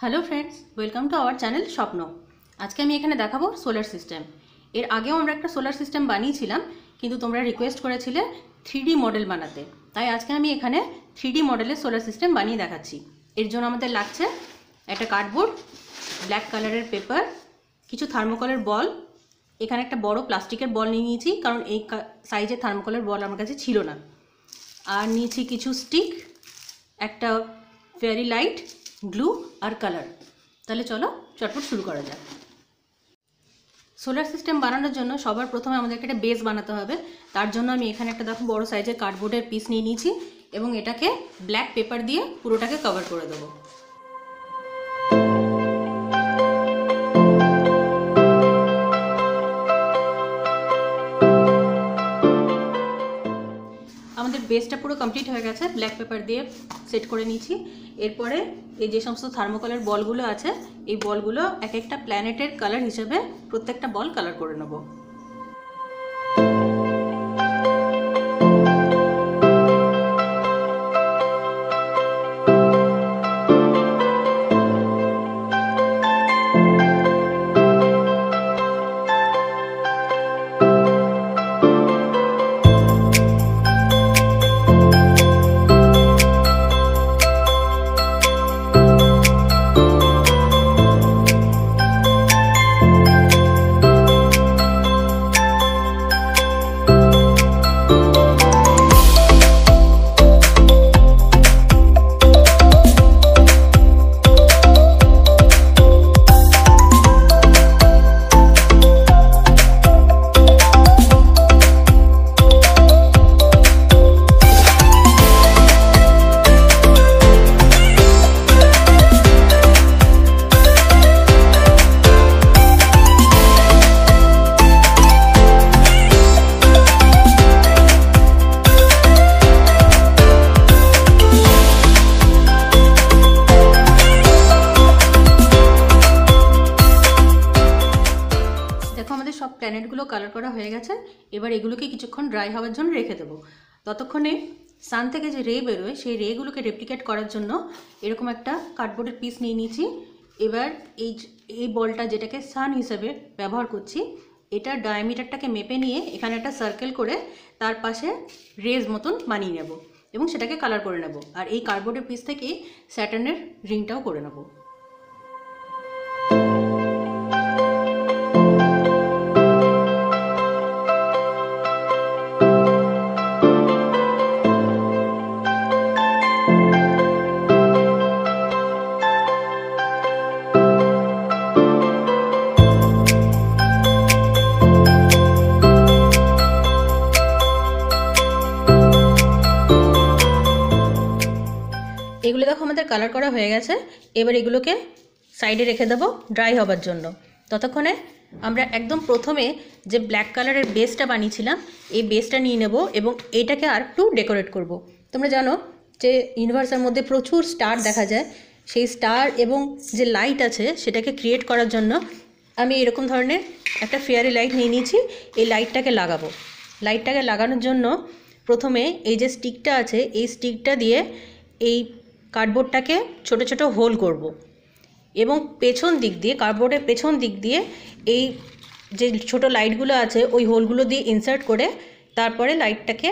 Hello friends, welcome to our channel স্বপ্ন। আজকে আমি এখানে দেখাবো সোলার সিস্টেম। এর আগেও আমরা একটা সোলার সিস্টেম বানিয়েছিলাম, কিন্তু তোমরা রিকোয়েস্ট করেছিলে 3D মডেল বানাতে। তাই আজকে আমি এখানে 3D মডেলের সোলার সিস্টেম বানিয়ে দেখাচ্ছি। এর জন্য আমাদের লাগছে একটা কার্ডবোর্ড, ব্ল্যাক কালারের পেপার, কিছু থার্মোকলের বল। এখানে একটা বড় প্লাস্টিকের বল নিয়ে নিয়েছি, কারণ এই সাইজের থার্মোকলের বল আমার কাছে ছিল না। আর নিয়েছি কিছু স্টিক, একটা ফেয়ারি লাইট, গ্লু আর কালার। তাহলে চলো চটপট শুরু করা যাক। সোলার সিস্টেম বানানোর জন্য সবার প্রথমে আমাদেরকে একটা বেস বানাতে হবে। তার জন্য আমি এখানে একটা দেখো বড় সাইজের কার্ডবোর্ডের পিস নিয়ে নিয়েছি এবং এটাকে ব্ল্যাক পেপার দিয়ে পুরোটাকে কভার করে দেবো। আমাদের বেসটা পুরো কমপ্লিট হয়ে গেছে, ব্ল্যাক পেপার দিয়ে সেট করে নিয়েছি। এরপরে এই যে সমস্ত থার্মোকলের বলগুলো আছে, এই বলগুলো এক একটা প্ল্যানেটের কালার হিসেবে প্রত্যেকটা বল কালার করে নেব। সব প্ল্যানেটগুলো কালার করা হয়ে গেছে। এবার এগুলোকে কিছুক্ষণ ড্রাই হওয়ার জন্য রেখে দেবো। ততক্ষণে সান থেকে যে রে বেরোয়, সেই রেগুলোকে রেপ্লিকেট করার জন্য এরকম একটা কার্ডবোর্ডের পিস নিয়ে নিয়েছি। এবার এই বলটা, যেটাকে সান হিসেবে ব্যবহার করছি, এটার ডায়ামিটারটাকে মেপে নিয়ে এখানে একটা সার্কেল করে তার পাশে রেজ মতন বানিয়ে নেব এবং সেটাকে কালার করে নেব। আর এই কার্ডবোর্ডের পিস থেকে স্যাটার্নের রিংটাও করে নেব। এগুলো দেখো আমাদের কালার করা হয়ে গেছে। এবার এগুলোকে সাইডে রেখে দেবো ড্রাই হবার জন্য। ততক্ষণে আমরা একদম প্রথমে যে ব্ল্যাক কালারের বেসটা বানিয়েছিলাম, এই বেসটা নিয়ে নেব এবং এইটাকে আর একটু ডেকোরেট করব। তোমরা জানো যে ইউনিভার্সের মধ্যে প্রচুর স্টার দেখা যায়। সেই স্টার এবং যে লাইট আছে সেটাকে ক্রিয়েট করার জন্য আমি এরকম ধরনের একটা ফেয়ারি লাইট নিয়ে নিয়েছি। এই লাইটটাকে লাগাবো। লাইটটাকে লাগানোর জন্য প্রথমে এই যে স্টিকটা আছে, এই স্টিকটা দিয়ে এই কার্ডবোর্ডটাকে ছোট ছোট হোল করব এবং পেছন দিক দিয়ে, কার্ডবোর্ডের পেছন দিক দিয়ে এই যে ছোট লাইটগুলো আছে ওই হোলগুলো দিয়ে ইনসার্ট করে তারপরে লাইটটাকে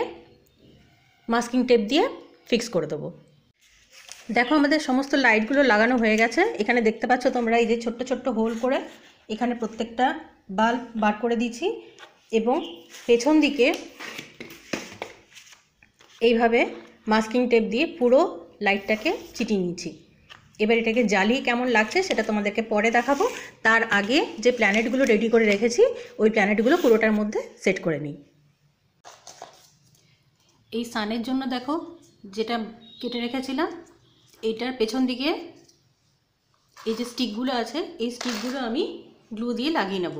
মাস্কিং টেপ দিয়ে ফিক্স করে দেবো। দেখো আমাদের সমস্ত লাইটগুলো লাগানো হয়ে গেছে। এখানে দেখতে পাচ্ছ তোমরা এই যে ছোট্ট ছোট্ট হোল করে এখানে প্রত্যেকটা বাল্ব বার করে দিয়েছি এবং পেছন দিকে এইভাবে মাস্কিং টেপ দিয়ে পুরো লাইটটাকে চিটিয়ে নিয়েছি। এবার এটাকে জ্বালিয়ে কেমন লাগছে সেটা তোমাদেরকে পরে দেখাবো। তার আগে যে প্ল্যানেটগুলো রেডি করে রেখেছি, ওই প্ল্যানেটগুলো পুরোটার মধ্যে সেট করে নিই। এই সানের জন্য দেখো যেটা কেটে রেখেছিলাম, এইটার পেছন দিকে এই যে স্টিকগুলো আছে, এই স্টিকগুলো আমি গ্লু দিয়ে লাগিয়ে নেব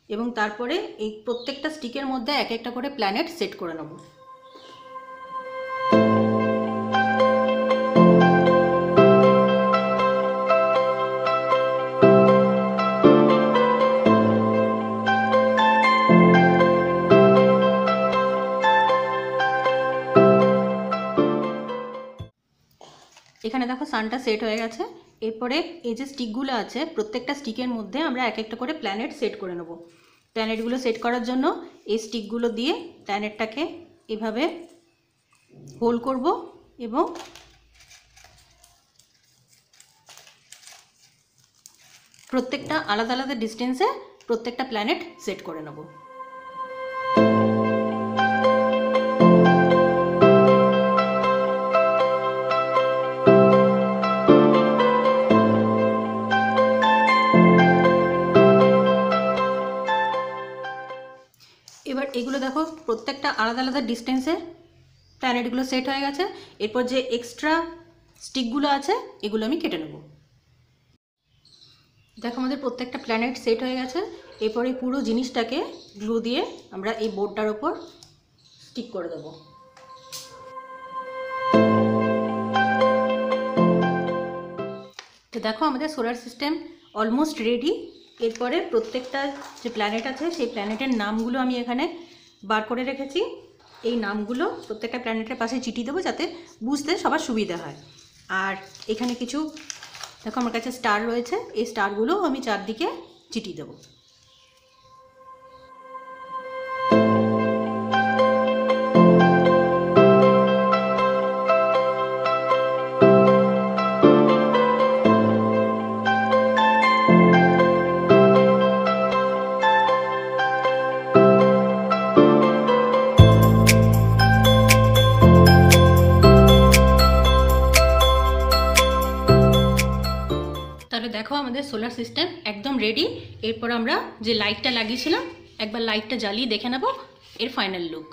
এবং তারপরে এই প্রত্যেকটা স্টিকের মধ্যে এক একটা করে প্ল্যানেট সেট করে নেব। এখানে দেখো সানটা সেট হয়ে গেছে। এরপরে এই যে স্টিকগুলো আছে প্রত্যেকটা স্টিকের মধ্যে আমরা এক একটা করে প্ল্যানেট সেট করে নেব। প্ল্যানেটগুলো সেট করার জন্য এই স্টিকগুলো দিয়ে প্ল্যানেটটাকে এভাবে হোল করব এবং প্রত্যেকটা আলাদা আলাদা ডিস্টেন্সে প্রত্যেকটা প্ল্যানেট সেট করে নেব। এবার এগুলো দেখো প্রত্যেকটা আলাদা আলাদা ডিস্টেন্সে প্ল্যানেটগুলো সেট হয়ে গেছে। এরপর যে এক্সট্রা স্টিকগুলো আছে এগুলো আমি কেটে নেব। দেখো আমাদের প্রত্যেকটা প্ল্যানেট সেট হয়ে গেছে। এরপরে পুরো জিনিসটাকে গ্লু দিয়ে আমরা এই বোর্ডটার ওপর স্টিক করে দেব। তো দেখো আমাদের সোলার সিস্টেম অলমোস্ট রেডি। এরপরে প্রত্যেকটা যে প্ল্যানেট আছে সেই প্ল্যানেটের নামগুলো আমি এখানে বার করে রেখেছি। এই নামগুলো প্রত্যেকটা প্ল্যানেটের পাশে চিঠিয়ে দেবো যাতে বুঝতে সবার সুবিধা হয়। আর এখানে কিছু দেখো আমার কাছে স্টার রয়েছে, এই স্টারগুলো আমি চারদিকে চিঠিয়ে দেবো। তাহলে দেখো আমাদের সোলার সিস্টেম একদম রেডি। এরপর আমরা যে লাইটটা লাগিয়েছিলাম একবার লাইটটা জ্বালিয়ে দেখে নেব এর ফাইনাল লুক।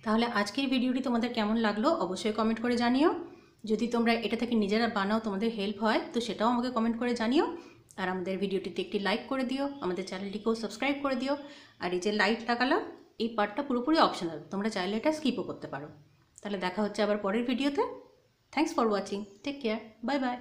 তাহলে আজকের ভিডিওটি তোমাদের কেমন লাগলো অবশ্যই কমেন্ট করে জানিও। যদি তোমরা এটা থেকে নিজেরা বানাও তোমাদের হেল্প হয় তো সেটাও আমাকে কমেন্ট করে জানিও। আর আমাদের ভিডিওটিতে একটি লাইক করে দিও, আমাদের চ্যানেলটিকেও সাবস্ক্রাইব করে দিও। আর এই যে লাইট লাগালাম এই পার্টটা পুরোপুরি অপশনাল, তোমরা চাইলে এটা স্কিপও করতে পারো। তাহলে দেখা হচ্ছে আবার পরের ভিডিওতে। Thanks for watching, take care, bye by.